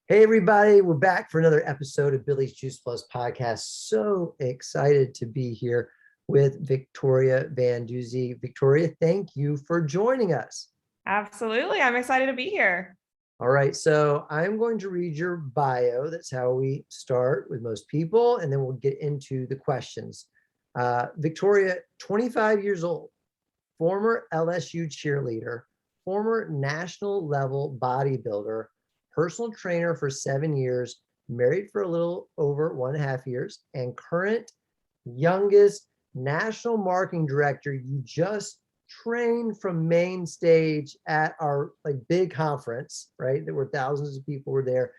Hey, everybody, we're back for another episode of Billy's Juice Plus podcast. So excited to be here with Victoria Van Duzee. Victoria, thank you for joining us. Absolutely. I'm excited to be here. All right, so I'm going to read your bio. That's how we start with most people, and then we'll get into the questions. Victoria, 25 years old, former LSU cheerleader, former national level bodybuilder, personal trainer for 7 years, married for a little over 1.5 years, and current youngest national marketing director. You just trained from main stage at our big conference, right? There were thousands of people were there.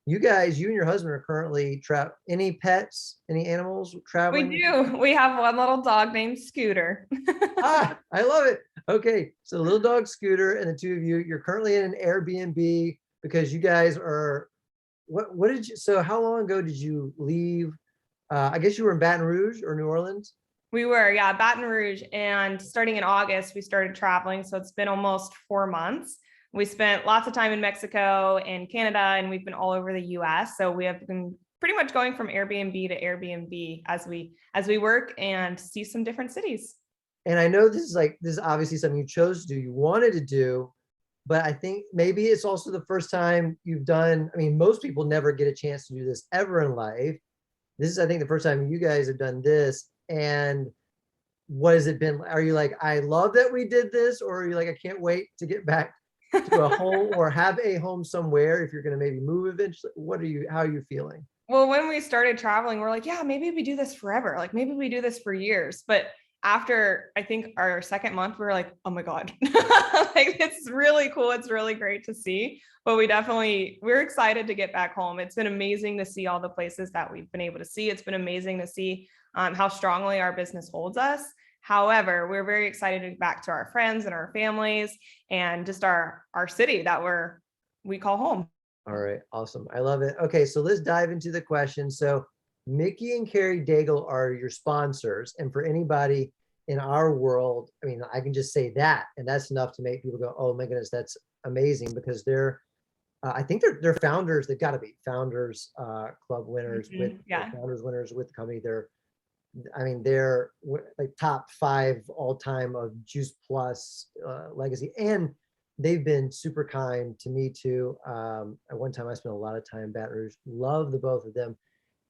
You guys, you and your husband are currently any pets, any animals traveling? We do. We have one little dog named Scooter. I love it. Okay, so little dog Scooter and the two of you're currently in an Airbnb because you guys are, what did you, so how long ago did you leave? I guess you were in Baton Rouge or New Orleans? We were, yeah, Baton Rouge. And starting in August, we started traveling. So it's been almost 4 months. We spent lots of time in Mexico and Canada, and we've been all over the US. So we have been pretty much going from Airbnb to Airbnb as we work and see some different cities. And I know this is obviously something you chose to do, you wanted to do, but I think maybe it's also the first time you've done, I mean, most people never get a chance to do this ever in life. This is, I think, the first time you guys have done this. And what has it been? Are you like, I love that we did this? Or are you like, I can't wait to get back to a home or have a home somewhere if you're going to maybe move eventually? How are you feeling? Well, when we started traveling, we're like, yeah, maybe we do this forever. Like maybe we do this for years. But after I think our second month, we were like, oh my God, like it's really cool. It's really great to see. But we're excited to get back home. It's been amazing to see all the places that we've been able to see. It's been amazing to see how strongly our business holds us. However, we're very excited to get back to our friends and our families and just our city that we call home. All right, awesome. I love it. Okay, so let's dive into the question. So Mickey and Carrie Daigle are your sponsors. And for anybody in our world, I mean, I can just say that, and that's enough to make people go, oh my goodness, that's amazing, because I think they're founders. They've got to be founders, club winners founders winners with the company. They're like top 5 all time of Juice Plus legacy, and they've been super kind to me too. At one time, I spent a lot of time in Baton Rouge. Love the both of them,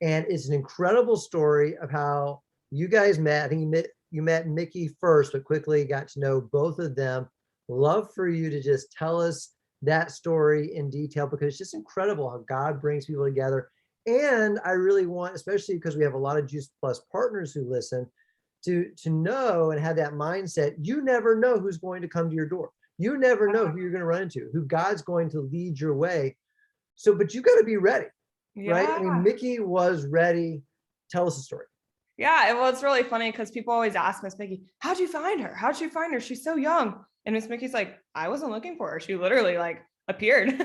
and it's an incredible story of how you guys met. I think you met Mickey first, but quickly got to know both of them. Love for you to just tell us that story in detail, because it's just incredible how God brings people together. And I really want, especially because we have a lot of Juice Plus partners who listen, to know and have that mindset. You never know who's going to come to your door. You never know who you're going to run into, who God's going to lead your way. So, but you got to be ready, right? I mean, Mickey was ready. Tell us a story. Yeah, well, it's really funny because people always ask Miss Mickey, how'd you find her? How'd you find her? She's so young. And Miss Mickey's like, I wasn't looking for her. She literally appeared.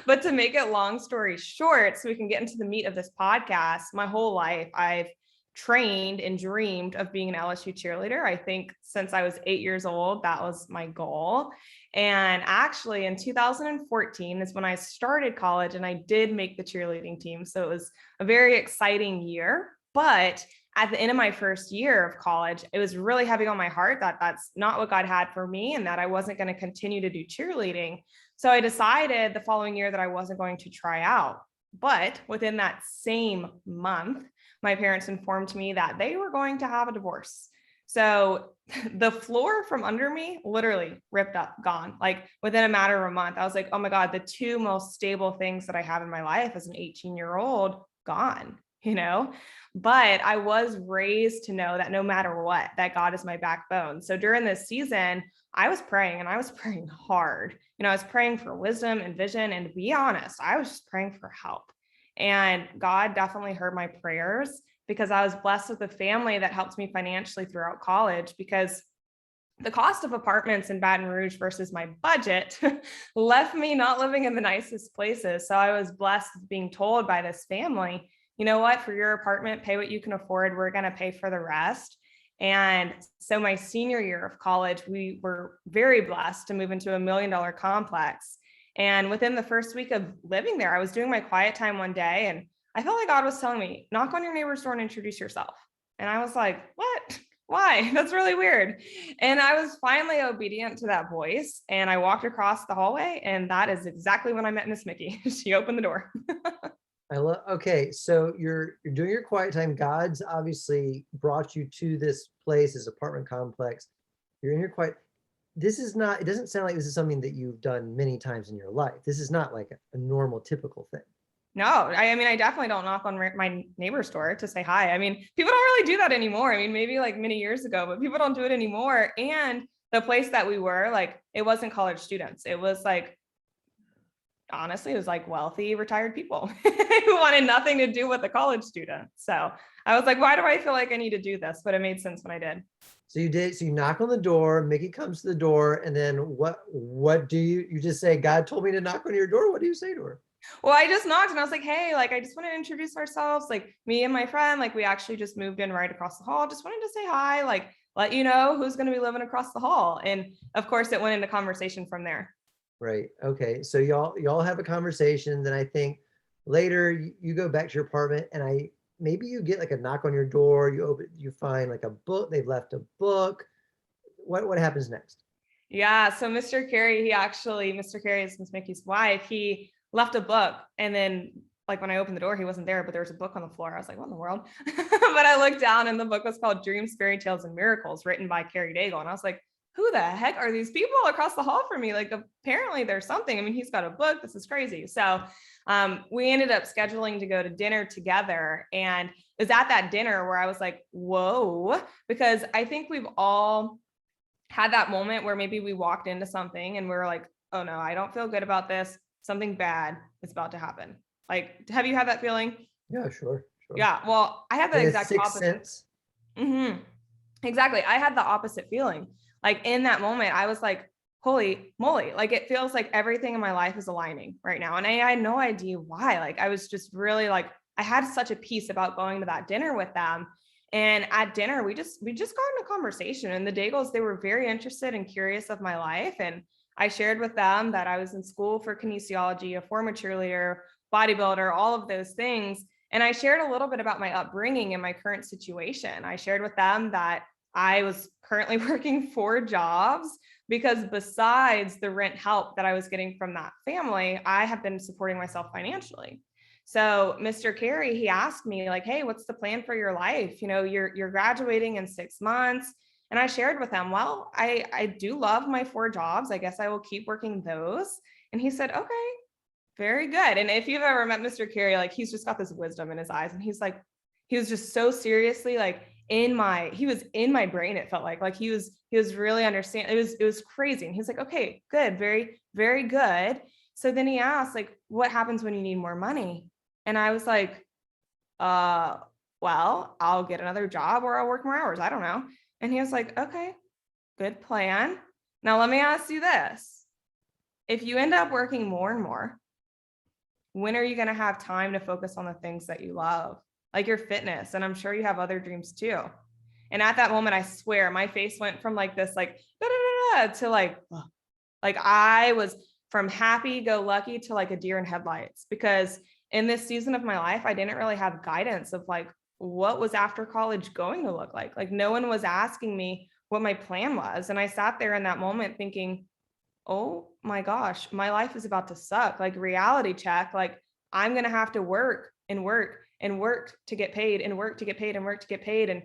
But to make it long story short, so we can get into the meat of this podcast, my whole life, I've trained and dreamed of being an LSU cheerleader. I think since I was 8 years old, that was my goal. And actually in 2014 is when I started college, and I did make the cheerleading team. So it was a very exciting year. But at the end of my first year of college, it was really heavy on my heart that that's not what God had for me, and that I wasn't going to continue to do cheerleading. So I decided the following year that I wasn't going to try out. But within that same month, my parents informed me that they were going to have a divorce. So the floor from under me literally ripped up, gone. Like within a matter of a month, I was like, oh my God, the 2 most stable things that I have in my life as an 18-year-old, gone, But I was raised to know that no matter what, that God is my backbone. So during this season, I was praying, and I was praying hard. I was praying for wisdom and vision. And to be honest, I was just praying for help. And God definitely heard my prayers, because I was blessed with a family that helped me financially throughout college, because the cost of apartments in Baton Rouge versus my budget left me not living in the nicest places. So I was blessed with being told by this family, you know what, for your apartment, pay what you can afford. We're going to pay for the rest. And so my senior year of college, we were very blessed to move into $1 million complex. And within the first week of living there, I was doing my quiet time one day and I felt like God was telling me, knock on your neighbor's door and introduce yourself. And I was like, what? Why? That's really weird. And I was finally obedient to that voice. And I walked across the hallway. And that is exactly when I met Miss Mickey. She opened the door. I love, okay, so you're doing your quiet time. God's obviously brought you to this place, this apartment complex. You're in your quiet. This is not, it doesn't sound like this is something that you've done many times in your life. This is not like a normal, typical thing. No, I mean, I definitely don't knock on my neighbor's door to say hi. I mean, people don't really do that anymore. I mean, maybe like many years ago, but people don't do it anymore. And the place that we were, like, it wasn't college students. It was like, honestly, it was like wealthy retired people who wanted nothing to do with the college student. So I was like, why do I feel like I need to do this? But it made sense when I did. So you did, so you knock on the door, Mickey comes to the door, and then what do you just say, God told me to knock on your door? What do you say to her? Well, I just knocked and I was like, hey, like, I just want to introduce ourselves. Like, me and my friend, like, we actually just moved in right across the hall. Just wanted to say hi, like, let you know who's going to be living across the hall. And of course, it went into conversation from there. Right. Okay. So y'all have a conversation. Then I think later you go back to your apartment and maybe you get like a knock on your door. You open, you find like a book. They've left a book. What happens next? Yeah. So Mr. Carey, Mr. Carey is Miss Mickey's wife. He left a book. And then like when I opened the door, he wasn't there, but there was a book on the floor. I was like, what in the world? But I looked down and the book was called Dreams, Fairy Tales, and Miracles, written by Carey Daigle. And I was like, who the heck are these people across the hall from me? Like, apparently there's something. I mean, he's got a book. This is crazy. So we ended up scheduling to go to dinner together. And it was at that dinner where I was like, whoa, because I think we've all had that moment where maybe we walked into something and we were like, oh no, I don't feel good about this. Something bad is about to happen. Like, have you had that feeling? Yeah, sure. Yeah. Well, I had the exact Sixth opposite. sense. Mm-hmm. Exactly. I had the opposite feeling. Like in that moment, I was like, holy moly, like it feels like everything in my life is aligning right now. And I had no idea why. Like I was just really like, I had such a peace about going to that dinner with them. And at dinner, we just got into conversation, and the Daigles, they were very interested and curious of my life. And I shared with them that I was in school for kinesiology, a former cheerleader, bodybuilder, all of those things. And I shared a little bit about my upbringing and my current situation. I shared with them that I was currently working 4 jobs because besides the rent help that I was getting from that family, I have been supporting myself financially. So Mr. Carey, he asked me like, hey, what's the plan for your life? You know, you're graduating in 6 months. And I shared with him, well, I do love my 4 jobs. I guess I will keep working those. And he said, okay, very good. And if you've ever met Mr. Carey, like he's just got this wisdom in his eyes. And he's like, he was just so seriously like he was in my brain. It felt like he was really understanding. It was crazy. And he's like, okay, good. Very, very good. So then he asked like, what happens when you need more money? And I was like, well, I'll get another job or I'll work more hours. I don't know. And he was like, okay, good plan. Now let me ask you this. If you end up working more and more, when are you going to have time to focus on the things that you love, like your fitness? And I'm sure you have other dreams too. And at that moment, I swear my face went from like this, like, da, da, da, da, to like I was from happy go lucky to like a deer in headlights, because in this season of my life, I didn't really have guidance of like, what was after college going to look like? Like no one was asking me what my plan was. And I sat there in that moment thinking, oh my gosh, my life is about to suck. Like reality check. Like I'm going to have to work and work and work to get paid and work to get paid and work to get paid. And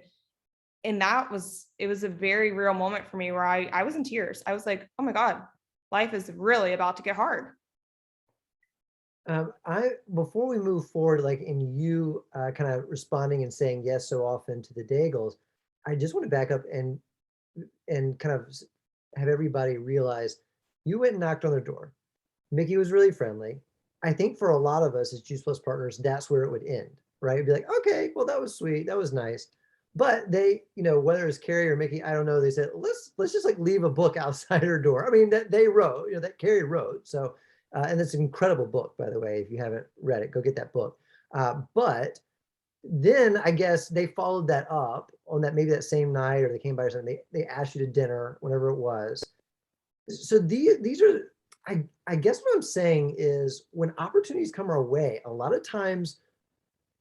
it was a very real moment for me where I was in tears. I was like, oh my God, life is really about to get hard. Before we move forward, like in you kind of responding and saying yes so often to the Daigles, I just want to back up and kind of have everybody realize you went and knocked on their door. Mickey was really friendly. I think for a lot of us as Juice Plus partners, that's where it would end, right? It'd be like, okay, well, that was sweet. That was nice. But they, you know, whether it's Carey or Mickey, I don't know. They said, let's just like leave a book outside her door. I mean, that they wrote, you know, that Carey wrote. So, and it's an incredible book, by the way. If you haven't read it, go get that book. But then I guess they followed that up on that, maybe that same night, or they came by or something. They asked you to dinner, whenever it was. So these are I guess what I'm saying is when opportunities come our way, a lot of times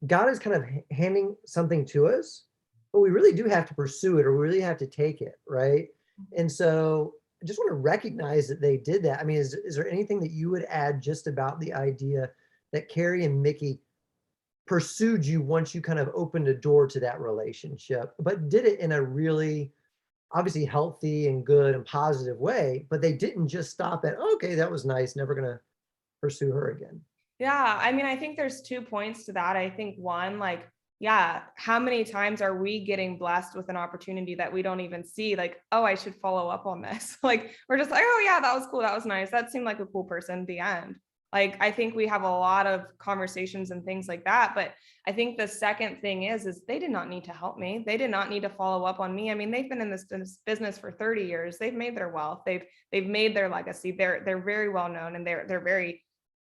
God is kind of handing something to us, but we really do have to pursue it or we really have to take it, right? And so I just want to recognize that they did that. I mean, is there anything that you would add just about the idea that Carrie and Mickey pursued you once you kind of opened a door to that relationship, but did it in a really obviously healthy and good and positive way, but they didn't just stop at, "Oh, okay, that was nice, never gonna pursue her again." Yeah, I mean, I think there's 2 points to that. I think one, like, yeah, how many times are we getting blessed with an opportunity that we don't even see? Like, oh, I should follow up on this. Like, we're just like, oh yeah, that was cool. That was nice. That seemed like a cool person. The end. Like, I think we have a lot of conversations and things like that. But I think the second thing is they did not need to help me. They did not need to follow up on me. I mean, they've been in this business for 30 years. They've made their wealth. They've made their legacy. They're very well known and they're very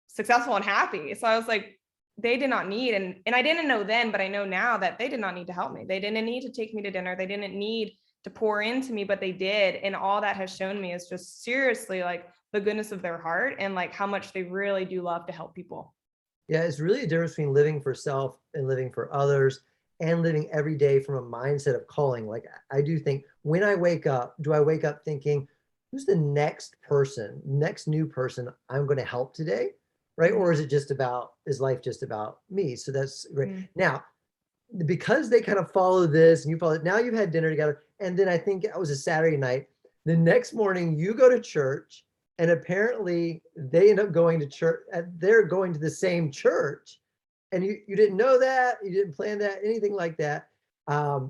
successful and happy. So I was like, they did not need, and I didn't know then, but I know now that they did not need to help me. They didn't need to take me to dinner. They didn't need to pour into me, but they did. And all that has shown me is just seriously like the goodness of their heart and like how much they really do love to help people. Yeah, it's really a difference between living for self and living for others and living every day from a mindset of calling. Like I do think when I wake up, do I wake up thinking, who's the next person, next new person I'm going to help today? Right. Mhm. Or is life just about me? So that's great. Mhm. Now, because they kind of follow this and you follow it, now you've had dinner together. And then I think it was a Saturday night. The next morning you go to church and apparently they end up going to church. They're going to the same church. And you didn't know that, you didn't plan that, anything like that.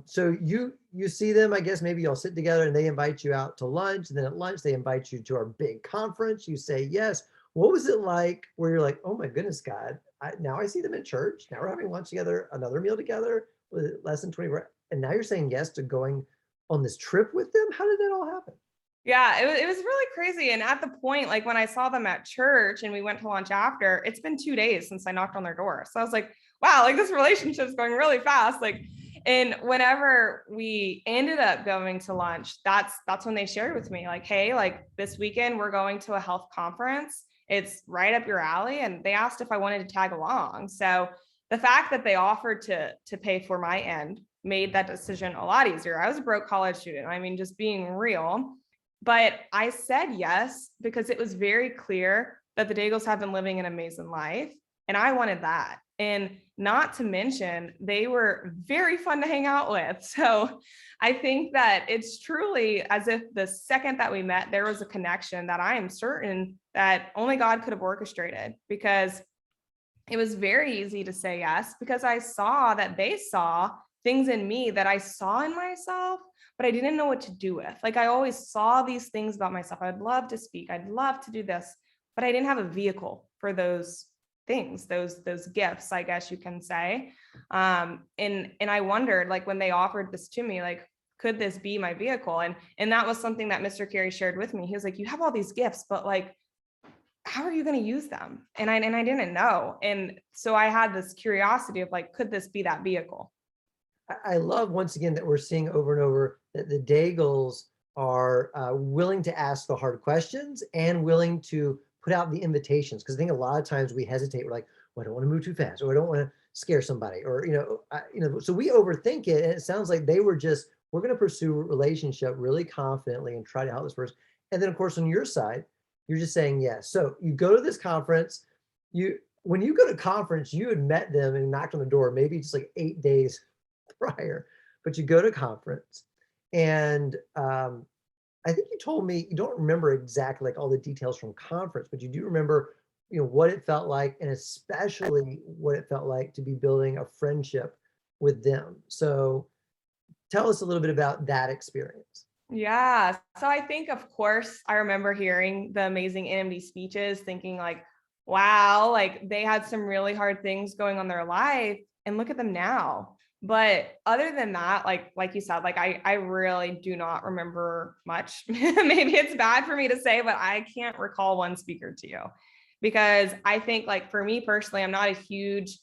So you see them, I guess maybe y'all sit together and they invite you out to lunch. And then at lunch, they invite you to our big conference. You say yes. What was it like where you're like, oh my goodness, God, now I see them in church. Now we're having lunch together, another meal together with less than 24. And now you're saying yes to going on this trip with them. How did that all happen? Yeah, it was really crazy. And at the point, like when I saw them at church and we went to lunch after, it's been 2 days since I knocked on their door. So I was like, wow, like this relationship's going really fast. Like, and whenever we ended up going to lunch, that's when they shared with me, like, hey, like this weekend we're going to a health conference. It's right up your alley. And they asked if I wanted to tag along. So the fact that they offered to pay for my end made that decision a lot easier. I was a broke college student. I mean, just being real. But I said yes because it was very clear that the Daigles have been living an amazing life. And I wanted that. And not to mention, they were very fun to hang out with. So I think that it's truly as if the second that we met, there was a connection that I am certain that only God could have orchestrated, because it was very easy to say yes because I saw that they saw things in me that I saw in myself, but I didn't know what to do with. Like I always saw these things about myself. I'd love to speak. I'd love to do this, but I didn't have a vehicle for those things, those gifts, I guess you can say. And I wondered, like when they offered this to me, like, could this be my vehicle? And that was something that Mr. Carey shared with me. He was like, you have all these gifts, but like, how are you going to use them? And I didn't know. And so I had this curiosity of like, could this be that vehicle? I love once again that we're seeing over and over that the Daigles are willing to ask the hard questions and willing to put out the invitations. Because I think a lot of times we hesitate. We're like, well, I don't want to move too fast, or I don't want to scare somebody, or so we overthink it. And it sounds like they were just, we're going to pursue a relationship really confidently and try to help this person. And then of course on your side, you're just saying yes. So you go to this conference. When you go to conference, you had met them and knocked on the door, maybe just like 8 days prior, but you go to conference and I think you told me you don't remember exactly like all the details from conference, but you do remember, what it felt like and especially what it felt like to be building a friendship with them. So tell us a little bit about that experience. Yeah. So I think, of course, I remember hearing the amazing NMD speeches, thinking like, wow, like they had some really hard things going on in their life and look at them now. But other than that, like you said, like I really do not remember much. Maybe it's bad for me to say, but I can't recall one speaker to you, because I think like for me personally, I'm not a huge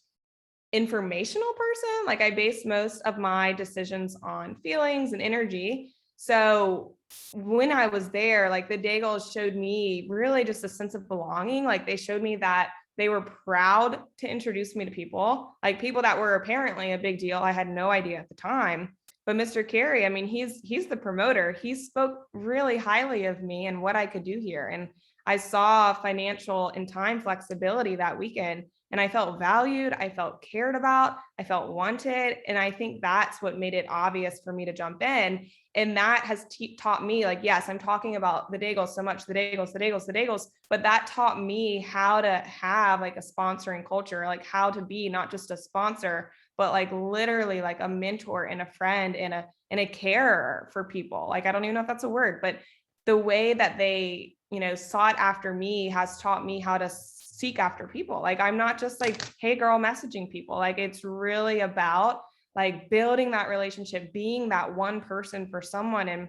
informational person. Like I base most of my decisions on feelings and energy. So when I was there, like the Daigles showed me really just a sense of belonging. Like they showed me that they were proud to introduce me to people, like people that were apparently a big deal. I had no idea at the time. But Mr. Carey, I mean, he's the promoter. He spoke really highly of me and what I could do here. And I saw financial and time flexibility that weekend. And I felt valued. I felt cared about. I felt wanted. And I think that's what made it obvious for me to jump in. And that has taught me, like, yes, I'm talking about the Daigles so much, the Daigles, the Daigles, the Daigles, but that taught me how to have like a sponsoring culture, like how to be not just a sponsor, but like literally like a mentor and a friend and a carer for people. Like, I don't even know if that's a word, but the way that they, sought after me has taught me how to seek after people. Like, I'm not just like, hey girl, messaging people. Like, it's really about like building that relationship, being that one person for someone. And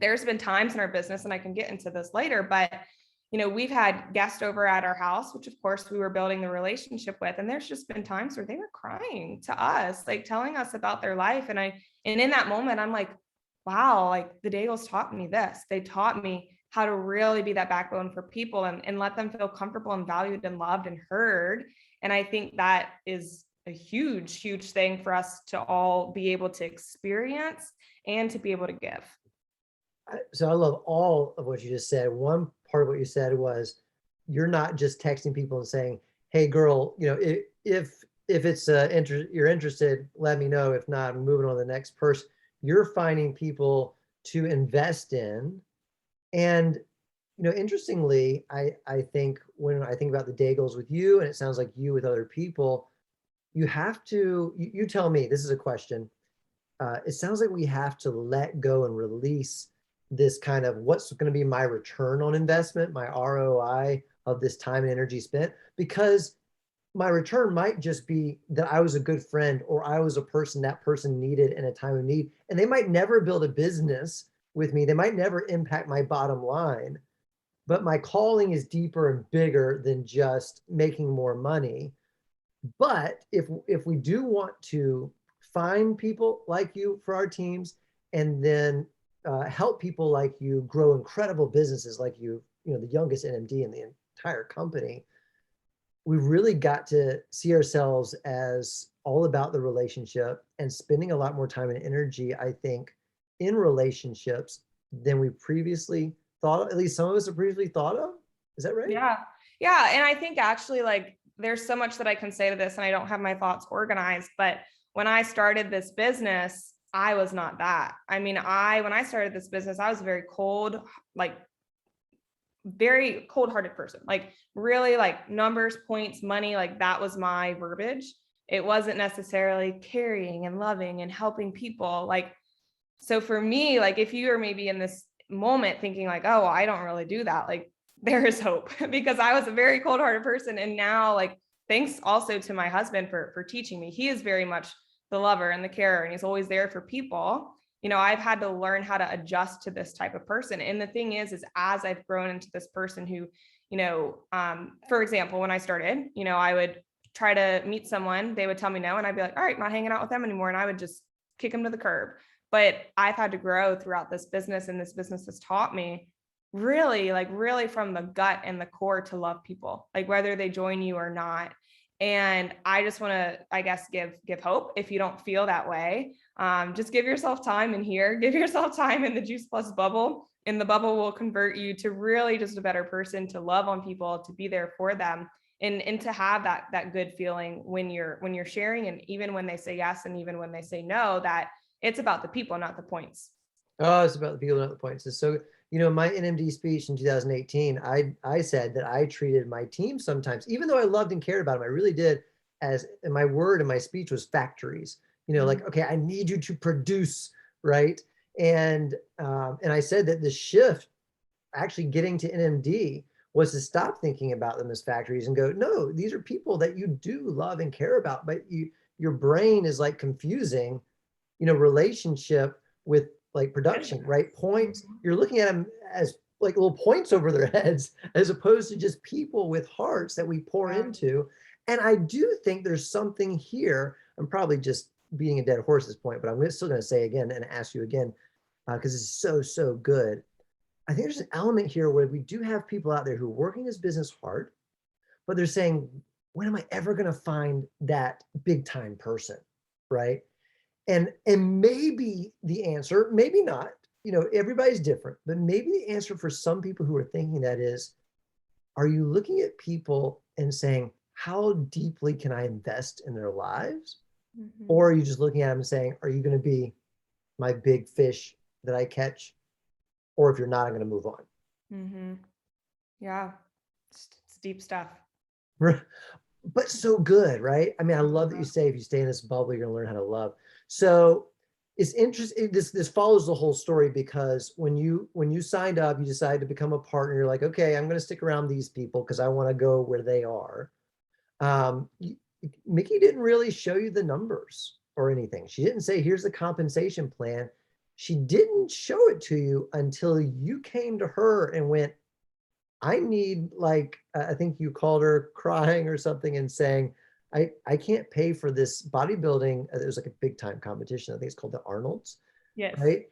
there's been times in our business, and I can get into this later, but we've had guests over at our house, which of course we were building the relationship with. And there's just been times where they were crying to us, like telling us about their life. And in that moment, I'm like, wow, like the Daigles taught me this. They taught me how to really be that backbone for people and let them feel comfortable and valued and loved and heard. And I think that is a huge, huge thing for us to all be able to experience and to be able to give. So I love all of what you just said. One part of what you said was you're not just texting people and saying, hey girl, if it's you're interested, let me know. If not, I'm moving on to the next person. You're finding people to invest in. And interestingly, I think when I think about the Daigles with you, and it sounds like you with other people, you have to, you tell me, this is a question. It sounds like we have to let go and release this kind of what's going to be my return on investment, my ROI of this time and energy spent, because my return might just be that I was a good friend, or I was a person that person needed in a time of need. And they might never build a business with me. They might never impact my bottom line, but my calling is deeper and bigger than just making more money. But if we do want to find people like you for our teams, and then help people like you grow incredible businesses like you, the youngest NMD in the entire company, we've really got to see ourselves as all about the relationship and spending a lot more time and energy, I think, in relationships than we previously thought of. At least some of us have previously thought of. Is that right? Yeah. Yeah. And I think actually, like, there's so much that I can say to this, and I don't have my thoughts organized, but when I started this business, I was not that. I mean, when I started this business, I was very cold, like very cold-hearted person, like really like numbers, points, money, like that was my verbiage. It wasn't necessarily caring and loving and helping people. Like, so for me, like if you are maybe in this moment thinking like, oh, I don't really do that, like there is hope because I was a very cold-hearted person. And now, like, thanks also to my husband for teaching me. He is very much the lover and the carer, and he's always there for people. I've had to learn how to adjust to this type of person. And the thing is as I've grown into this person who, for example, when I started, I would try to meet someone, they would tell me no, and I'd be like, all right, not hanging out with them anymore. And I would just kick them to the curb. But I've had to grow throughout this business, and this business has taught me really from the gut and the core to love people, like whether they join you or not. And I just want to, I guess, give hope. If you don't feel that way, just give yourself time in here, give yourself time in the Juice Plus bubble, and the bubble will convert you to really just a better person, to love on people, to be there for them, and to have that good feeling when you're sharing, and even when they say yes, and even when they say no, that it's about the people, not the points. Oh, it's about the people, not the points. And so, my NMD speech in 2018, I said that I treated my team sometimes, even though I loved and cared about them, I really did, as my word in my speech was factories. Like, okay, I need you to produce, right? And I said that the shift, actually getting to NMD, was to stop thinking about them as factories and go, no, these are people that you do love and care about, but your brain is like confusing, relationship with like production, right? Points, you're looking at them as like little points over their heads, as opposed to just people with hearts that we pour into. And I do think there's something here. I'm probably just beating a dead horse at this point, but I'm still going to say again and ask you again. because it's so, so good. I think there's an element here where we do have people out there who are working this business hard, but they're saying, when am I ever going to find that big time person? Right. And maybe the answer, maybe not, everybody's different, but maybe the answer for some people who are thinking that is, are you looking at people and saying, how deeply can I invest in their lives? Mm-hmm. Or are you just looking at them and saying, are you going to be my big fish that I catch? Or if you're not, I'm going to move on. Mm-hmm. Yeah. It's deep stuff. But so good, right? I mean, I love that you say if you stay in this bubble, you're going to learn how to love. So it's interesting. This follows the whole story, because when you signed up, you decided to become a partner. You're like, okay, I'm going to stick around these people because I want to go where they are. Um, Mickey didn't really show you the numbers or anything. She didn't say, here's the compensation plan. She didn't show it to you until you came to her and went, I need, like, I think you called her crying or something and saying, I can't pay for this bodybuilding. It was like a big time competition. I think it's called the Arnold's, Yes. right?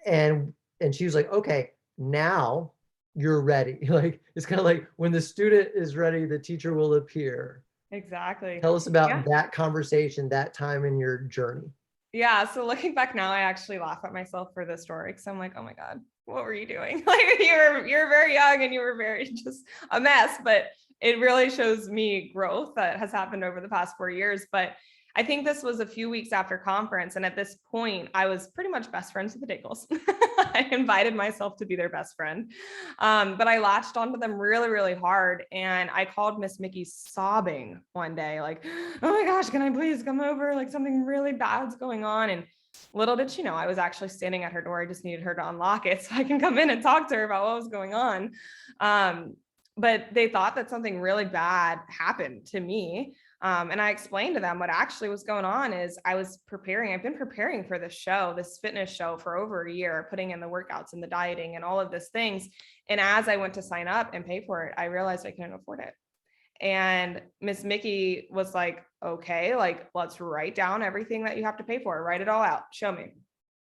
And and she was like, okay, now you're ready. Like, it's kind of like when the student is ready, the teacher will appear. Exactly. Tell us Yeah. about that conversation, that time in your journey. Yeah. So looking back now, I actually laugh at myself for this story because I'm like, oh my God, what were you doing? Like you're very young and you were very just a mess, but it really shows me growth that has happened over the past 4 years. But I think this was a few weeks after conference. And at this point, I was pretty much best friends with the Diggles. I invited myself to be their best friend. But I latched onto them really, really hard. And I called Miss Mickey sobbing one day, like, oh my gosh, can I please come over? Like something really bad's going on. And little did she know, I was actually standing at her door. I just needed her to unlock it so I can come in and talk to her about what was going on. But they thought that something really bad happened to me. And I explained to them what actually was going on is I've been preparing for this show, this fitness show for over a year, putting in the workouts and the dieting and all of these things. And as I went to sign up and pay for it, I realized I couldn't afford it. And Miss Mickey was like, okay, like, let's write down everything that you have to pay for, write it all out, show me.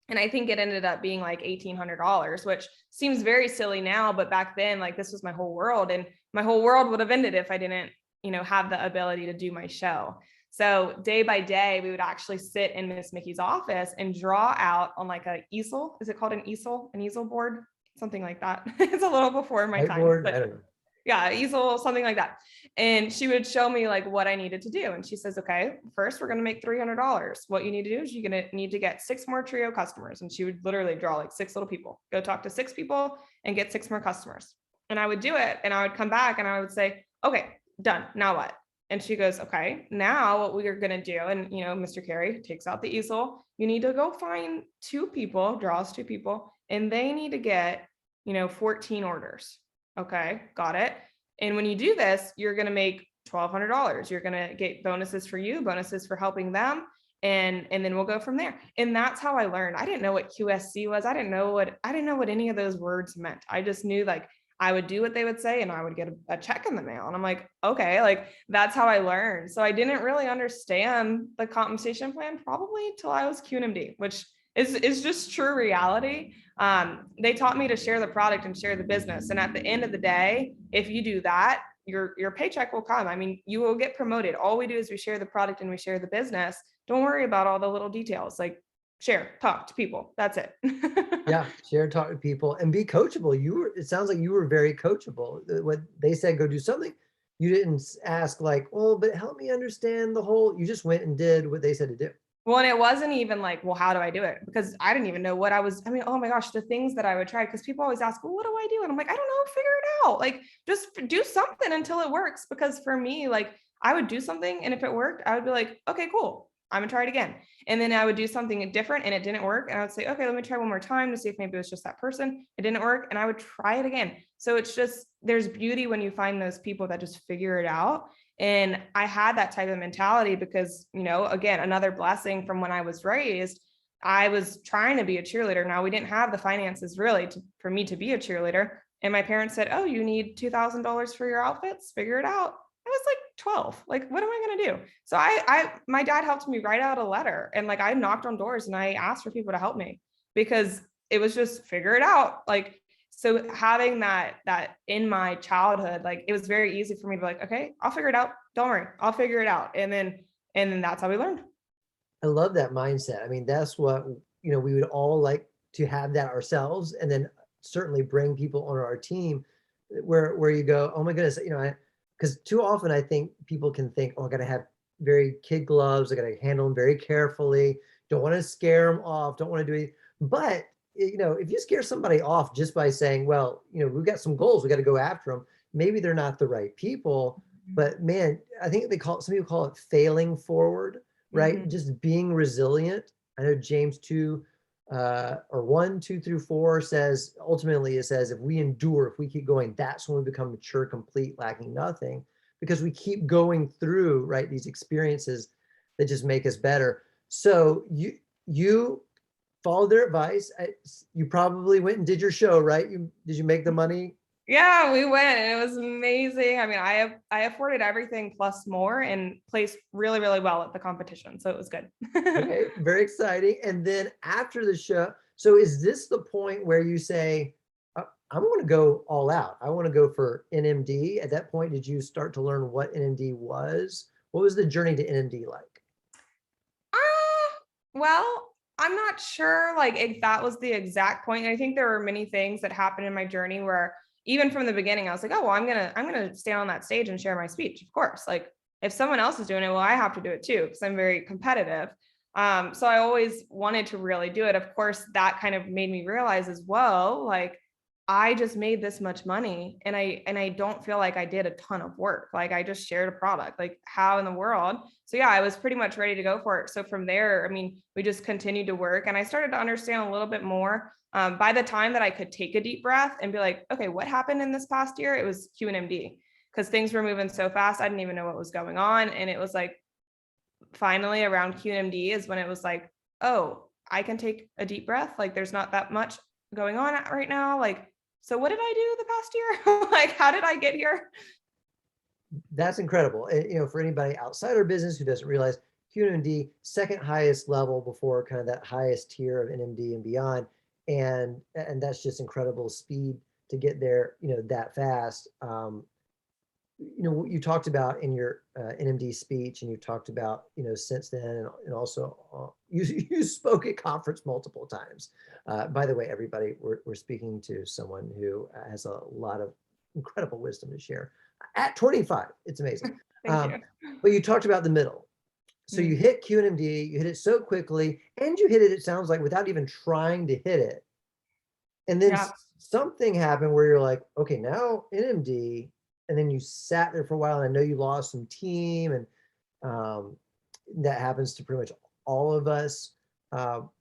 And I think it ended up being like $1,800, which seems very silly now, but back then, like, this was my whole world, and my whole world would have ended if I didn't, have the ability to do my show. So day by day, we would actually sit in Miss Mickey's office and draw out on like a easel. Is it called an easel? An easel board? Something like that. It's a little before my time, Whiteboard? I but don't know. yeah, easel, something like that. And she would show me like what I needed to do. And she says, okay, first we're going to make $300. What you need to do is you're going to need to get 6 more trio customers. And she would literally draw like 6 little people, go talk to 6 people and get 6 more customers. And I would do it. And I would come back and I would say, okay, done. Now what? And she goes, okay, now what we are going to do. And, Mr. Carey takes out the easel. You need to go find 2 people, draws 2 people, and they need to get, 14 orders. Okay, got it. And when you do this, you're going to make $1,200. You're going to get bonuses for you, bonuses for helping them. And then we'll go from there. And that's how I learned. I didn't know what QSC was. I didn't know what any of those words meant. I just knew like I would do what they would say and I would get a check in the mail. And I'm like, okay, like that's how I learned. So I didn't really understand the compensation plan probably till I was QNMD, which is just true reality. They taught me to share the product and share the business. And at the end of the day, if you do that, your paycheck will come. I mean, you will get promoted. All we do is we share the product and we share the business. Don't worry about all the little details. Like share, talk to people. That's it. Yeah, share, talk to people, and be coachable. It sounds like you were very coachable. What they said, go do something. You didn't ask like, well, but help me understand the whole. You just went and did what they said to do. Well, and it wasn't even like, well, how do I do it? Because I didn't even know what oh my gosh, the things that I would try, because people always ask, well, what do I do? And I'm like, I don't know, figure it out. Like, just do something until it works. Because for me, like, I would do something. And if it worked, I would be like, okay, cool. I'm gonna try it again. And then I would do something different and it didn't work. And I would say, okay, let me try one more time to see if maybe it was just that person. It didn't work. And I would try it again. So it's just, there's beauty when you find those people that just figure it out. And I had that type of mentality because, again, another blessing from when I was raised, I was trying to be a cheerleader. Now we didn't have the finances really for me to be a cheerleader. And my parents said, oh, you need $2,000 for your outfits, figure it out. I was like 12. Like, what am I going to do? So my dad helped me write out a letter and like, I knocked on doors and I asked for people to help me. because it was just figure it out. Like, so having that in my childhood, like it was very easy for me to be like, okay, I'll figure it out. Don't worry, I'll figure it out. And then that's how we learned. I love that mindset. I mean, that's what, we would all like to have that ourselves, and then certainly bring people on our team where you go, oh my goodness, because too often I think people can think, oh, I got to have very kid gloves. I got to handle them very carefully. Don't want to scare them off. Don't want to do it. But, if you scare somebody off just by saying, well, we've got some goals, we got to go after them. Maybe they're not the right people, but man, I think some people call it failing forward, right? Mhm. Just being resilient. I know James 2 or 1, 2 through 4 says, ultimately it says, if we endure, if we keep going, that's when we become mature, complete, lacking nothing, because we keep going through, right, these experiences that just make us better. So you followed their advice. You probably went and did your show, right? Did you make the money? Yeah, we went and it was amazing. I mean, I afforded everything plus more and placed really, really well at the competition. So it was good. Okay, very exciting. And then after the show, so is this the point where you say, I'm going to go all out. I want to go for NMD. At that point, did you start to learn what NMD was? What was the journey to NMD like? Well, I'm not sure like if that was the exact point. I think there were many things that happened in my journey where even from the beginning, I was like, oh, well, I'm gonna stand on that stage and share my speech. Of course. Like if someone else is doing it, well, I have to do it too, because I'm very competitive. So I always wanted to really do it. Of course, that kind of made me realize as well, like I just made this much money and I don't feel like I did a ton of work. Like I just shared a product. Like how in the world? So yeah, I was pretty much ready to go for it. So from there, I mean, we just continued to work and I started to understand a little bit more. By the time that I could take a deep breath and be like, okay, what happened in this past year? It was QNMD because things were moving so fast. I didn't even know what was going on. And it was like finally around QNMD is when it was like, oh, I can take a deep breath. Like there's not that much going on right now. Like, so what did I do the past year? Like, how did I get here? That's incredible. And, for anybody outside our business who doesn't realize, QNMD, second highest level before kind of that highest tier of NMD and beyond. And that's just incredible speed to get there, that fast. What you talked about in your NMD speech, and you talked about, since then, and also you spoke at conference multiple times. By the way, everybody, we're speaking to someone who has a lot of incredible wisdom to share at 25. It's amazing. Thank you. But you talked about the middle. So you Mm, hit QNMD, you hit it so quickly, and you hit it, it sounds like, without even trying to hit it. And then yeah. something happened where you're like, okay, now NMD, and then you sat there for a while, and I know you lost some team, and um, that happens to pretty much all of us.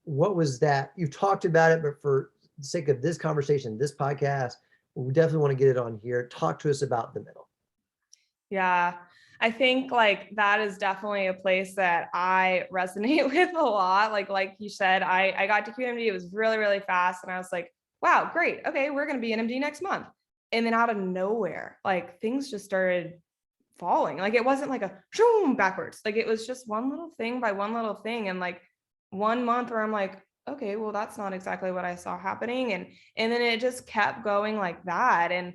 What was that? You've talked about it, but for the sake of this conversation, this podcast, we definitely want to get it on here. Talk to us about the middle. Yeah. I think like that is definitely a place that I resonate with a lot. Like you said, I got to QMD, it was really, really fast. And I was like, wow, great. Okay, we're gonna be NMD next month. And then out of nowhere, like things just started falling. Like it wasn't like a shoom backwards. Like it was just one little thing by one little thing. And like 1 month where I'm like, okay, well, that's not exactly what I saw happening. And then it just kept going like that. And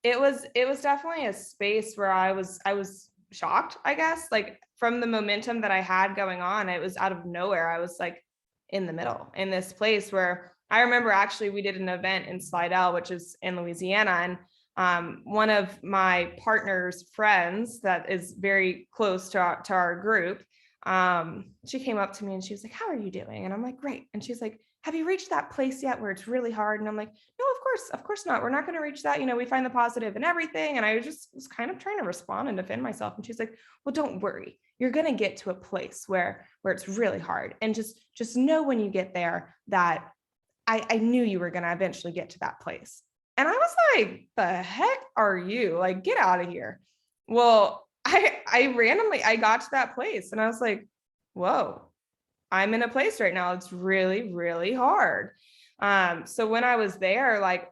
it was definitely a space where I was shocked, I guess, like from the momentum that I had going on. It was out of nowhere. I was like in the middle in this place where I remember actually we did an event in Slidell, which is in Louisiana, and one of my partner's friends that is very close to our group, she came up to me and she was like, how are you doing? And I'm like, great. And she's like, have you reached that place yet where it's really hard? And I'm like, no, of course not. We're not going to reach that. We find the positive in everything. And I just was kind of trying to respond and defend myself. And she's like, well, don't worry. You're going to get to a place where it's really hard. And just know when you get there that I knew you were going to eventually get to that place. And I was like, the heck are you? Like, get out of here. Well, I randomly, I got to that place and I was like, whoa, I'm in a place right now. It's really, really hard. So when I was there, like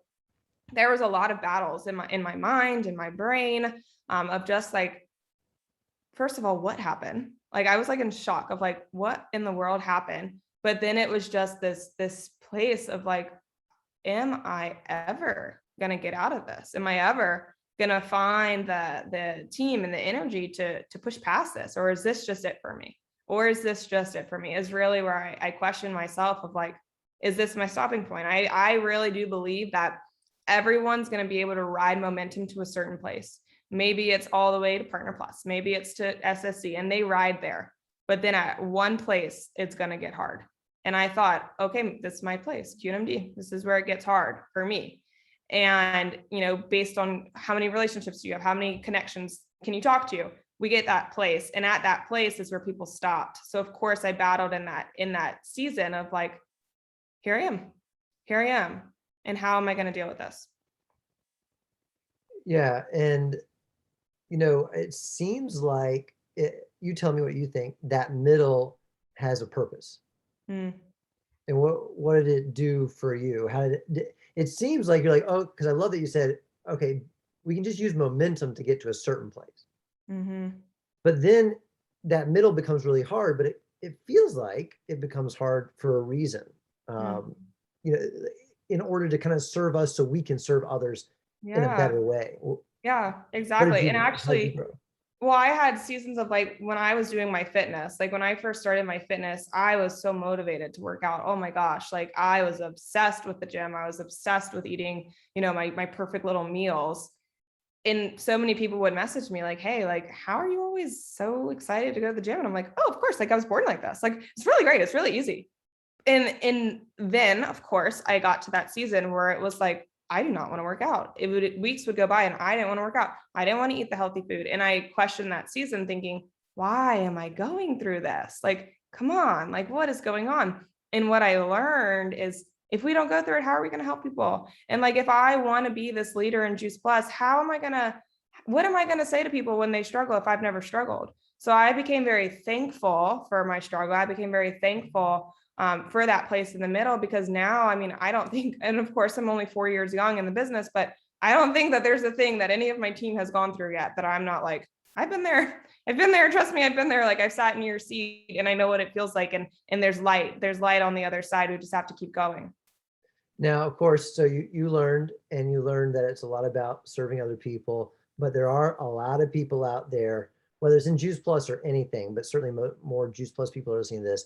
there was a lot of battles in my mind, in my brain, of just like, first of all, what happened? Like I was like in shock of like, what in the world happened? But then it was just this place of like, am I ever gonna get out of this? Am I ever gonna find the team and the energy to push past this? Or is this just it for me? Or is this just it for me? Is really where I question myself of like, is this my stopping point? I really do believe that everyone's gonna be able to ride momentum to a certain place. Maybe it's all the way to Partner Plus, maybe it's to SSC, and they ride there. But then at one place, it's gonna get hard. And I thought, okay, this is my place, QNMD. This is where it gets hard for me. And, based on how many relationships do you have, how many connections can you talk to, we get that place. And at that place is where people stopped. So of course I battled in that season of like, here I am. And how am I going to deal with this? Yeah. And, it seems like you tell me what you think, that middle has a purpose. Mm. And what did it do for you? How did it seems like you're like, oh, because I love that you said, okay, we can just use momentum to get to a certain place. Mm-hmm. But then that middle becomes really hard, but it feels like it becomes hard for a reason. Mm. You know, in order to kind of serve us so we can serve others in a Yeah. better way. Yeah, What did exactly. you And do? How did you actually, grow? well, I had seasons of like when I was doing my fitness, like when I first started my fitness, I was so motivated to work out. Oh my gosh, like I was obsessed with the gym. I was obsessed with eating, my perfect little meals. And so many people would message me like, hey, like, how are you always so excited to go to the gym? And I'm like, oh, of course, like I was born like this. Like it's really great. It's really easy. And then of course I got to that season where it was like, I do not want to work out. Weeks would go by and I didn't want to work out. I didn't want to eat the healthy food. And I questioned that season thinking, why am I going through this? Like, come on, like what is going on? And what I learned is if we don't go through it, how are we going to help people? And like, if I want to be this leader in Juice Plus, what am I going to say to people when they struggle if I've never struggled? So I became very thankful for my struggle. I became very thankful for that place in the middle, because now, I mean, I don't think, and of course I'm only 4 years young in the business, but I don't think that there's a thing that any of my team has gone through yet that I'm not like, I've been there. Trust me, I've been there. Like I've sat in your seat and I know what it feels like. And there's light on the other side. We just have to keep going. Now, of course, so you learned that it's a lot about serving other people, but there are a lot of people out there, whether it's in Juice Plus or anything, but certainly more Juice Plus people are listening to this.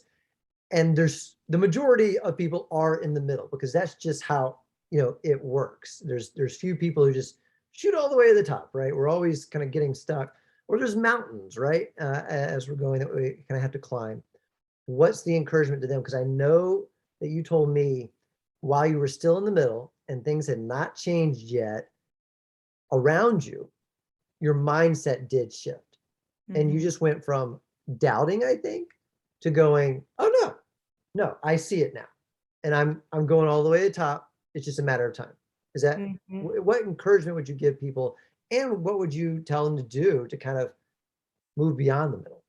And there's the majority of people are in the middle because that's just how it works. There's few people who just shoot all the way to the top, right? We're always kind of getting stuck, or there's mountains, right? As we're going that we kind of have to climb. What's the encouragement to them? Because I know that you told me while you were still in the middle and things had not changed yet around you, your mindset did shift. And you just went from doubting, I think, to going, oh no, I see it now. And I'm going all the way to the top. It's just a matter of time. Is that what encouragement would you give people? And what would you tell them to do to kind of move beyond the middle?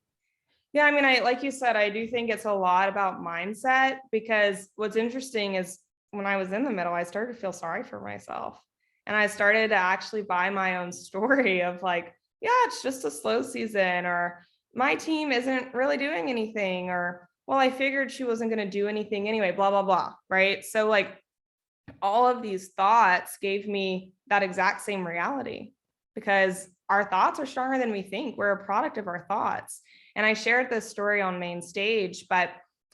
Yeah, I mean, like you said, I do think it's a lot about mindset, because what's interesting is when I was in the middle, I started to feel sorry for myself. And I started to actually buy my own story of like, yeah, it's just a slow season, or my team isn't really doing anything, or, well, I figured she wasn't going to do anything anyway, blah, blah, blah. Right. So, like, all of these thoughts gave me that exact same reality, because our thoughts are stronger than we think. We're a product of our thoughts. And I shared this story on main stage, but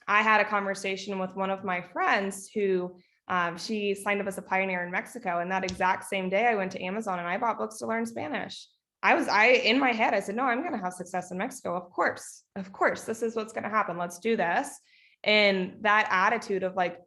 I had a conversation with one of my friends who she signed up as a pioneer in Mexico. And that exact same day I went to Amazon and I bought books to learn Spanish. In my head, I said, no, I'm going to have success in Mexico. Of course, this is what's going to happen. Let's do this. And that attitude of like,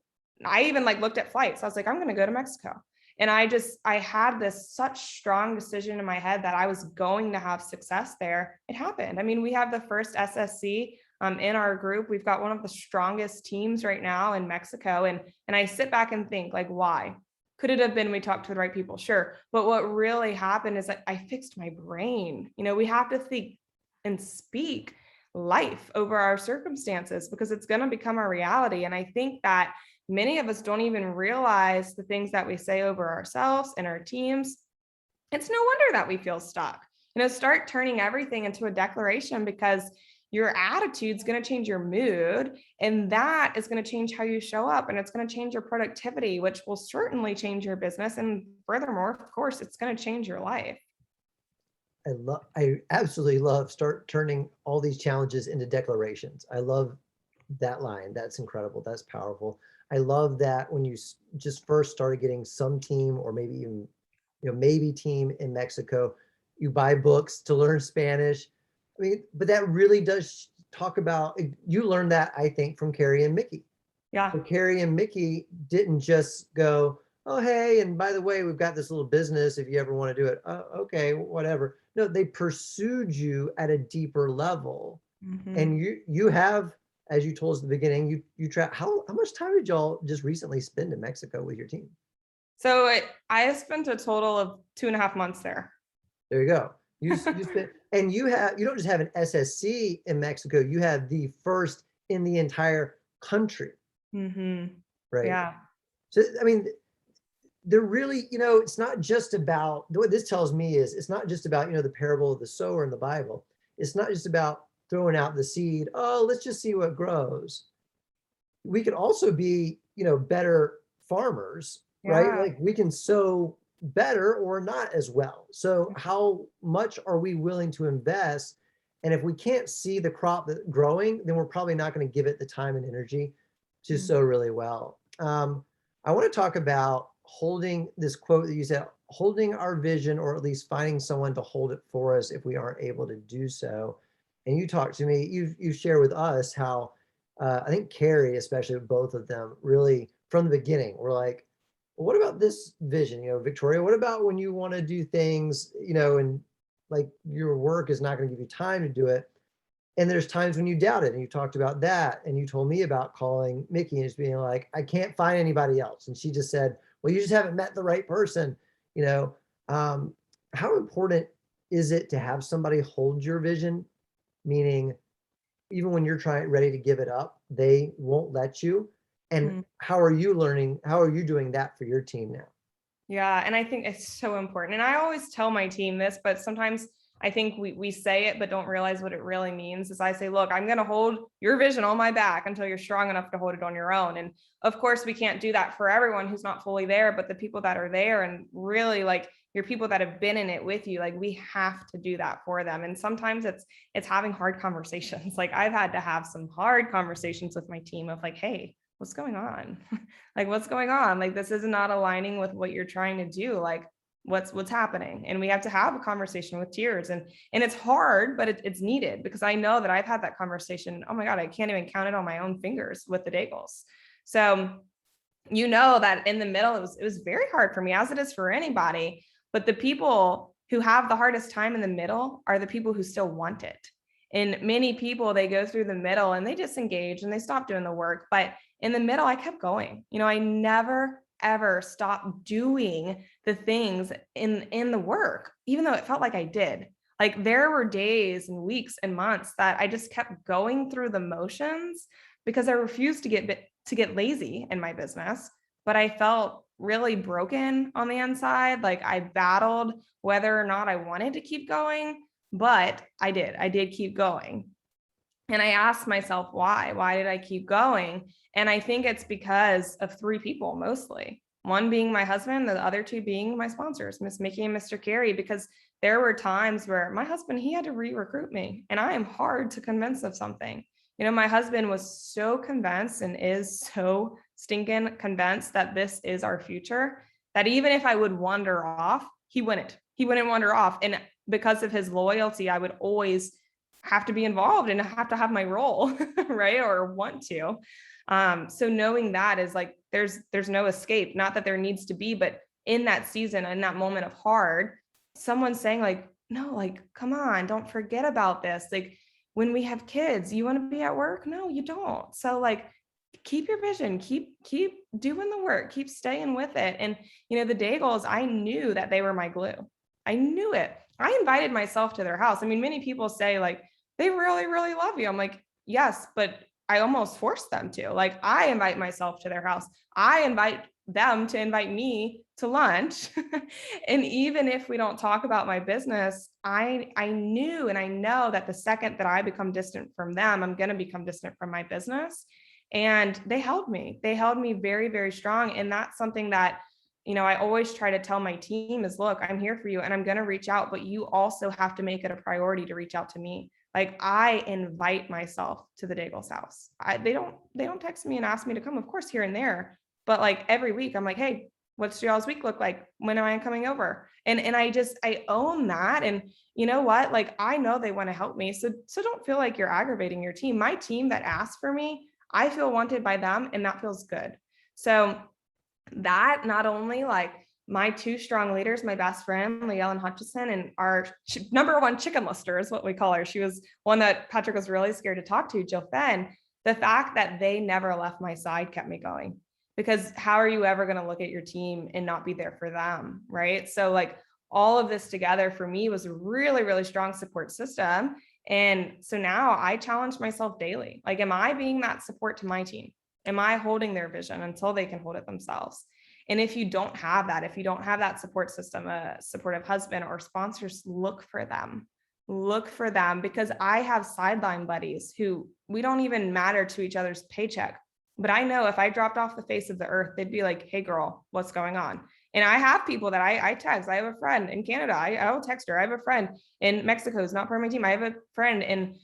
I even like looked at flights. I was like, I'm going to go to Mexico. And I had this such strong decision in my head that I was going to have success there. It happened. I mean, we have the first SSC in our group. We've got one of the strongest teams right now in Mexico. And I sit back and think like, why? Could it have been we talked to the right people? Sure. But what really happened is that I fixed my brain. We have to think and speak life over our circumstances, because it's going to become a reality. And I think that many of us don't even realize the things that we say over ourselves and our teams. It's no wonder that we feel stuck. Start turning everything into a declaration, because your attitude's going to change your mood. And that is going to change how you show up. And it's going to change your productivity, which will certainly change your business. And furthermore, of course, it's going to change your life. I absolutely love start turning all these challenges into declarations. I love that line. That's incredible. That's powerful. I love that when you just first started getting some team, or maybe even, maybe team in Mexico, you buy books to learn Spanish. I mean, but that really does talk about, you learned that, I think, from Carrie and Mickey. Yeah. So Carrie and Mickey didn't just go, oh, hey, and by the way, we've got this little business if you ever want to do it. Okay, whatever. No, they pursued you at a deeper level. Mm-hmm. And you have, as you told us at the beginning, you try, how much time did y'all just recently spend in Mexico with your team? So I spent a total of 2.5 months there. There you go. You spent, and you don't just have an SSC in Mexico, you have the first in the entire country. Mm-hmm. Right. Yeah. So, I mean, they're really, it's not just about, what this tells me is, it's not just about, the parable of the sower in the Bible. It's not just about throwing out the seed. Oh, let's just see what grows. We could also be, better farmers, right? Yeah. Like we can sow better or not as well. So how much are we willing to invest? And if we can't see the crop that growing, then we're probably not going to give it the time and energy to sow really well. I want to talk about holding this quote that you said, holding our vision, or at least finding someone to hold it for us if we aren't able to do so. And you talked to me, you share with us how I think Carrie, especially both of them, really from the beginning were like, well, what about this vision, Victoria, what about when you want to do things, and like your work is not going to give you time to do it. And there's times when you doubt it, and you talked about that, and you told me about calling Mickey and just being like, I can't find anybody else. And she just said, well, you just haven't met the right person. How important is it to have somebody hold your vision? Meaning, even when you're ready to give it up, they won't let you. And how are you doing that for your team now? Yeah. And I think it's so important. And I always tell my team this, but sometimes I think we say it, but don't realize what it really means. Is I say, look, I'm going to hold your vision on my back until you're strong enough to hold it on your own. And of course, we can't do that for everyone who's not fully there, but the people that are there, and really like your people that have been in it with you, like we have to do that for them. And sometimes it's having hard conversations. Like I've had to have some hard conversations with my team of like, hey, what's going on? Like, what's going on? Like, this is not aligning with what you're trying to do. Like, what's happening? And we have to have a conversation with tears. And it's hard, but it's needed, because I know that I've had that conversation. Oh my God, I can't even count it on my own fingers with the Daigles. So, that in the middle, it was very hard for me, as it is for anybody. But the people who have the hardest time in the middle are the people who still want it. And many people, they go through the middle and they disengage and they stop doing the work. But in the middle, I kept going. I never, ever stopped doing the things in the work, even though it felt like I did. Like there were days and weeks and months that I just kept going through the motions because I refused to get lazy in my business. But I felt really broken on the inside. Like I battled whether or not I wanted to keep going, but I did keep going. And I asked myself, why did I keep going? And I think it's because of 3 people, mostly. One being my husband, the other 2 being my sponsors, Miss Mickey and Mr. Carey, because there were times where my husband, he had to re-recruit me, and I am hard to convince of something. My husband was so convinced and is so stinking convinced that this is our future, that even if I would wander off, he wouldn't wander off. And because of his loyalty, I would always have to be involved and have to have my role, right? Or want to. So knowing that is like, there's no escape, not that there needs to be, but in that season, in that moment of hard, someone saying like, no, like, come on, don't forget about this. Like when we have kids, you want to be at work? No, you don't. So like, keep your vision, keep doing the work, keep staying with it. And, the Daigles, I knew that they were my glue. I knew it. I invited myself to their house. I mean, many people say like, they really, really love you. I'm like, yes, but I almost forced them to. Like, I invite myself to their house. I invite them to invite me to lunch. And even if we don't talk about my business, I knew and I know that the second that I become distant from them, I'm going to become distant from my business. And they held me. They held me very, very strong. And that's something that, I always try to tell my team is, look, I'm here for you and I'm going to reach out, but you also have to make it a priority to reach out to me. Like, I invite myself to the Daigle's house. They don't text me and ask me to come, of course, here and there, but like every week I'm like, hey, what's y'all's week look like? When am I coming over? And I own that. And you know what? Like, I know they want to help me. So don't feel like you're aggravating your team. My team that asks for me, I feel wanted by them, and that feels good. So that, not only like my two strong leaders, my best friend, Leellen Hutchison, and our number one chicken lister is what we call her. She was one that Patrick was really scared to talk to, Jill Fenn. The fact that they never left my side kept me going, because how are you ever going to look at your team and not be there for them? Right. So like, all of this together for me was a really, really strong support system. And so now I challenge myself daily. Like, am I being that support to my team? Am I holding their vision until they can hold it themselves? And if you don't have that, if you don't have that support system, a supportive husband or sponsors, look for them. Look for them, because I have sideline buddies who we don't even matter to each other's paycheck. But I know if I dropped off the face of the earth, they'd be like, hey, girl, what's going on? And I have people that I text. I have a friend in Canada. I will text her. I have a friend in Mexico who's not part of my team. I have a friend in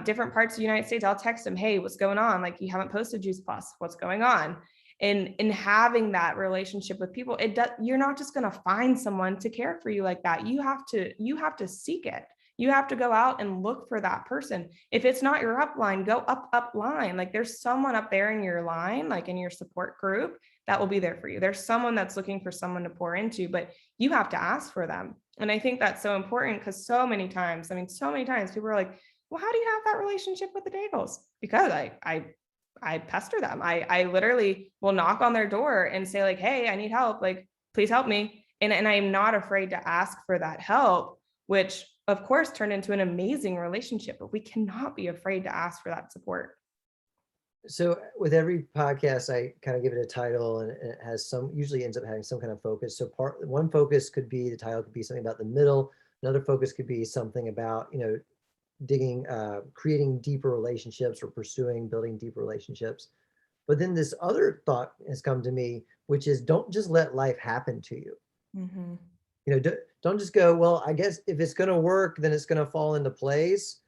different parts of the United States. I'll text them, hey, what's going on? Like, you haven't posted Juice Plus. What's going on? And in having that relationship with people, you're not just going to find someone to care for you like that. You have to seek it. You have to go out and look for that person. If it's not your upline, go up line. Like, there's someone up there in your line, like in your support group, that will be there for you. There's someone that's looking for someone to pour into, but you have to ask for them. And I think that's so important, because so many times people are like, well, how do you have that relationship with the Daigles? Because I pester them. I literally will knock on their door and say like, hey, I need help. Like, please help me. And I'm not afraid to ask for that help, which of course turned into an amazing relationship, but we cannot be afraid to ask for that support. So with every podcast, I kind of give it a title, and it has usually ends up having some kind of focus. So one focus could be, the title could be something about the middle. Another focus could be something about, digging, creating deeper relationships, or building deeper relationships. But then this other thought has come to me, which is, don't just let life happen to you. Mm-hmm. Don't just go, well, I guess if it's going to work, then it's going to fall into place.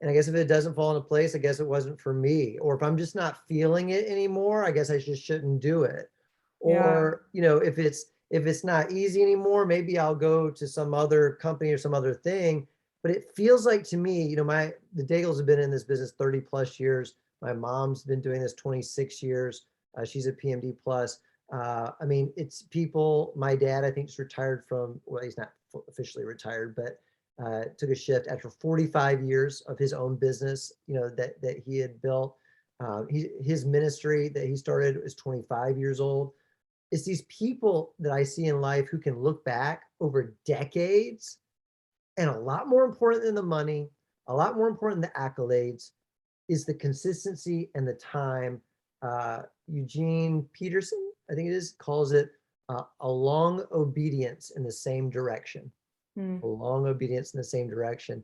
And I guess if it doesn't fall into place, I guess it wasn't for me. Or if I'm just not feeling it anymore, I guess I just shouldn't do it. Or, if it's not easy anymore, maybe I'll go to some other company or some other thing. But it feels like to me, the Daigles have been in this business 30 plus years. My mom's been doing this 26 years. She's a PMD plus. It's people, my dad, I think, just retired well, he's not officially retired, but took a shift after 45 years of his own business, that he had built. His ministry that he started is 25 years old. It's these people that I see in life who can look back over decades, and a lot more important than the money, a lot more important than the accolades, is the consistency and the time. Eugene Peterson, I think it is, calls it a long obedience in the same direction. A long obedience in the same direction.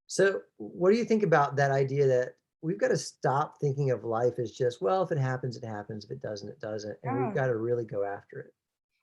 So what do you think about that idea that we've got to stop thinking of life as just, well, if it happens, it happens. If it doesn't, it doesn't. And we've got to really go after it.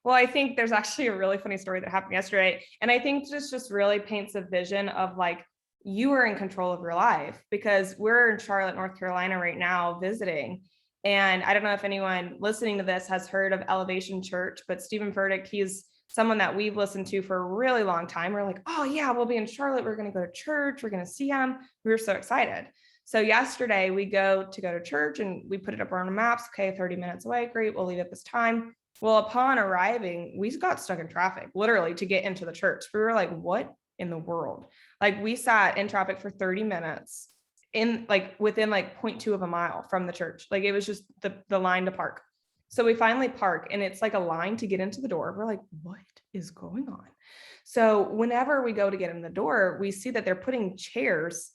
Well, I think there's actually a really funny story that happened yesterday. And I think this just really paints a vision of like, you are in control of your life, because we're in Charlotte, North Carolina right now visiting. And I don't know if anyone listening to this has heard of Elevation Church, but Stephen Furtick, he's someone that we've listened to for a really long time. We're like, oh yeah, we'll be in Charlotte. We're going to go to church. We're going to see him. We were so excited. So yesterday we go to church, and we put it up on the maps. Okay, 30 minutes away. Great. We'll leave at this time. Well, upon arriving, we got stuck in traffic, literally, to get into the church. We were like, what in the world? Like, we sat in traffic for 30 minutes within 0.2 of a mile from the church. Like, it was just the line to park. So we finally park, and it's like a line to get into the door. We're like, what is going on? So whenever we go to get in the door, we see that they're putting chairs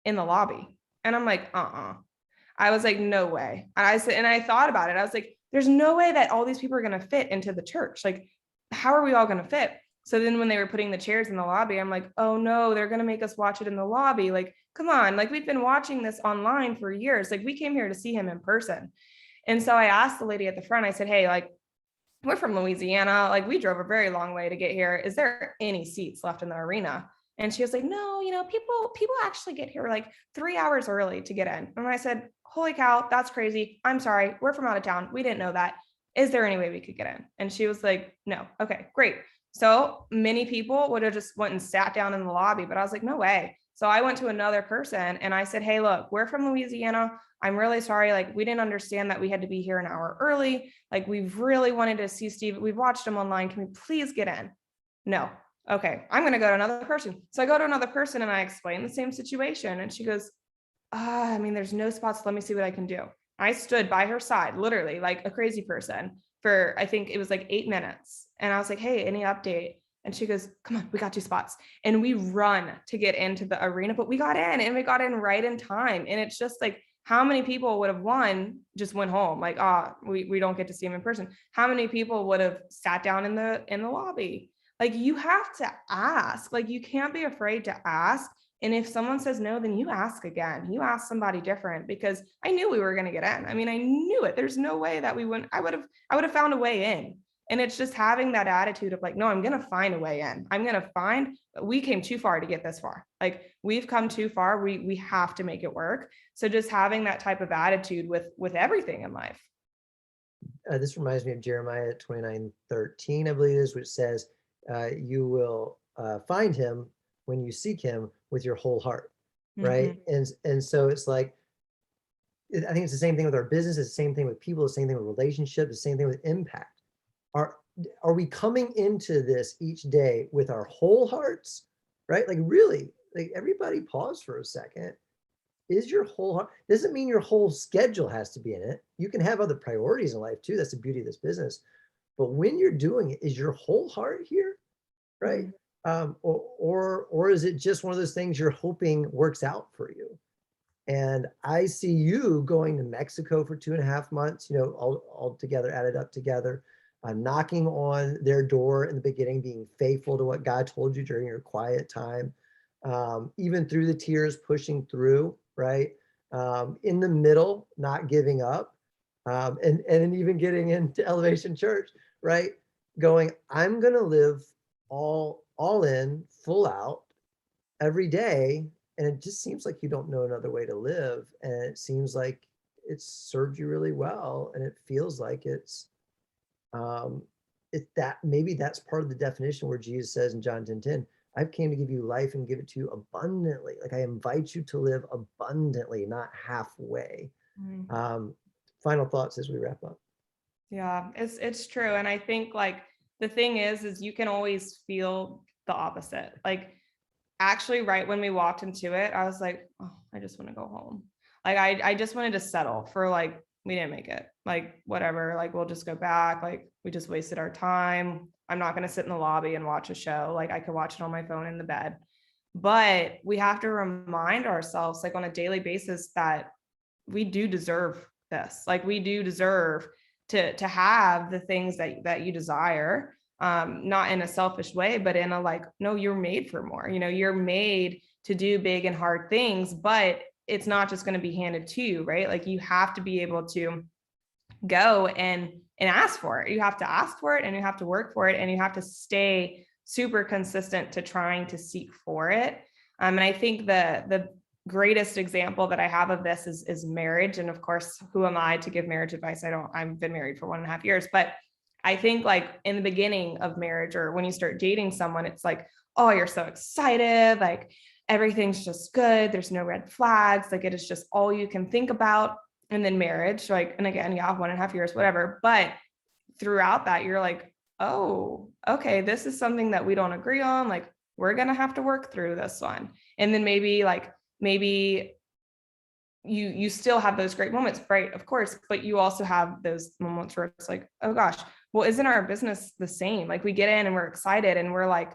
in the lobby. And I'm like, I was like, no way. And I thought about it. I was like, there's no way that all these people are going to fit into the church. Like, how are we all going to fit? So then when they were putting the chairs in the lobby, I'm like, oh no, they're going to make us watch it in the lobby. Like, come on, like we've been watching this online for years. Like we came here to see him in person. And so I asked the lady at the front, I said, hey, like, we're from Louisiana. Like we drove a very long way to get here. Is there any seats left in the arena? And she was like, no, people actually get here like 3 hours early to get in. And I said, holy cow, that's crazy. I'm sorry. We're from out of town. We didn't know that. Is there any way we could get in? And she was like, no. Okay, great. So many people would have just went and sat down in the lobby, but I was like, no way. So I went to another person and I said, hey, look, we're from Louisiana. I'm really sorry. Like, we didn't understand that we had to be here an hour early. Like, we've really wanted to see Steve. We've watched him online. Can we please get in? No. Okay. I'm going to go to another person. So I go to another person and I explain the same situation. And she goes, I mean, there's no spots. Let me see what I can do. I stood by her side, literally like a crazy person for, I think it was like 8 minutes. And I was like, hey, any update? And she goes, come on, we got 2 spots. And we run to get into the arena, but we got in and we got in right in time. And it's just like, how many people would have just went home? Like, we don't get to see him in person. How many people would have sat down in the lobby? Like, you have to ask, like, you can't be afraid to ask. And if someone says no, then you ask again. You ask somebody different, because I knew we were going to get in. I mean, I knew it. There's no way that we wouldn't. I would have found a way in. And it's just having that attitude of like, no, I'm going to find a way in. I'm going to find, we came too far to get this far. Like, we've come too far. We have to make it work. So just having that type of attitude with everything in life. This reminds me of Jeremiah 29:13, I believe it is, which says, you will find him when you seek him with your whole heart, right? And so it's like, I think it's the same thing with our business, it's the same thing with people, the same thing with relationships, the same thing with impact. Are we coming into this each day with our whole hearts, right? Like, really, like, everybody pause for a second. Is your whole heart, doesn't mean your whole schedule has to be in it. You can have other priorities in life too. That's the beauty of this business. But when you're doing it, is your whole heart here, right? Or is it just one of those things you're hoping works out for you? And I see you going to Mexico for 2.5 months, all together, added up together, knocking on their door in the beginning, being faithful to what God told you during your quiet time, even through the tears, pushing through, right? In the middle, not giving up, and even getting into Elevation Church, right? Going, I'm going to live all in, full out every day. And it just seems like you don't know another way to live. And it seems like it's served you really well. And it feels like it's that maybe that's part of the definition where Jesus says in John 10:10, I've came to give you life and give it to you abundantly. Like, I invite you to live abundantly, not halfway. Final thoughts as we wrap up. Yeah, it's true. And I think like the thing is you can always feel the opposite. Like, actually, right when we walked into it, I was like, oh, I just want to go home. Like, I just wanted to settle for like, we didn't make it, like, whatever, like, we'll just go back. Like, we just wasted our time. I'm not going to sit in the lobby and watch a show. Like, I could watch it on my phone in the bed. But we have to remind ourselves, like, on a daily basis, that we do deserve this. Like, we do deserve to have the things that you desire, not in a selfish way, but in a like, no, you're made for more. You're made to do big and hard things, but it's not just going to be handed to you, right? Like, you have to be able to go and ask for it. You have to ask for it, and you have to work for it, and you have to stay super consistent to trying to seek for it. And I think the greatest example that I have of this is marriage. And of course, who am I to give marriage advice? I've been married for 1.5 years, but I think like in the beginning of marriage, or when you start dating someone, it's like, oh, you're so excited. Like, everything's just good. There's no red flags. Like, it is just all you can think about. And then marriage, like, and again, yeah, 1.5 years, whatever. But throughout that, you're like, oh, okay, this is something that we don't agree on. Like, we're going to have to work through this one. And then maybe you still have those great moments, right? Of course, but you also have those moments where it's like, oh gosh, well, isn't our business the same? Like, we get in and we're excited and we're like,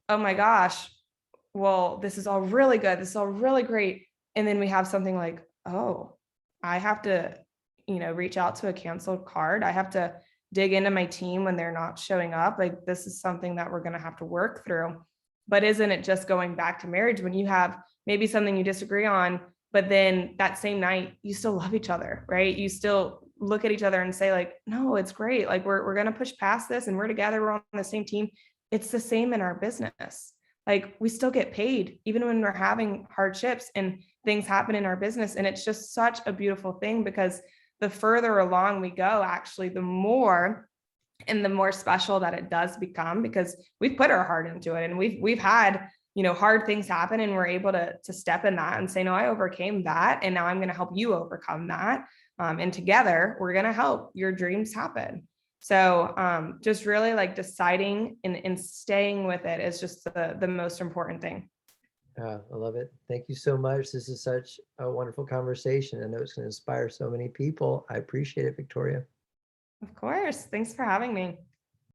oh my gosh, well, this is all really good. This is all really great. And then we have something like, oh, I have to, reach out to a canceled card. I have to dig into my team when they're not showing up. Like, this is something that we're going to have to work through. But isn't it just going back to marriage when you have maybe something you disagree on, but then that same night you still love each other, right? You still look at each other and say like, no, it's great. Like, we're going to push past this and we're together. We're on the same team. It's the same in our business. Like, we still get paid even when we're having hardships and things happen in our business. And it's just such a beautiful thing, because the further along we go, actually, the more and the more special that it does become, because we've put our heart into it and we've had, hard things happen, and we're able to step in that and say, no, I overcame that, and now I'm going to help you overcome that. And together we're going to help your dreams happen. So just really like deciding and staying with it is just the most important thing. I love it. Thank you so much. This is such a wonderful conversation. I know it's going to inspire so many people. I appreciate it, Victoria. Of course. Thanks for having me.